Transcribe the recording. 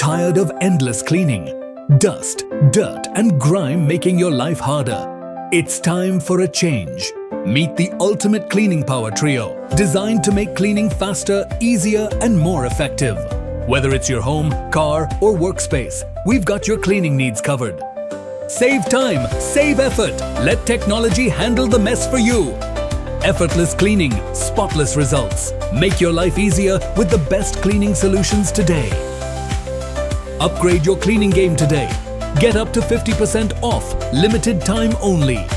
Tired of endless cleaning? Dust, dirt, and grime making your life harder? It's time for a change. Meet the ultimate cleaning power trio, designed to make cleaning faster, easier, and more effective. Whether it's your home, car, or workspace, we've got your cleaning needs covered. Save time, save effort. Let technology handle the mess for you. Effortless cleaning, spotless results. Make your life easier with the best cleaning solutions today. Upgrade your cleaning game today. Get up to 50% off, limited time only.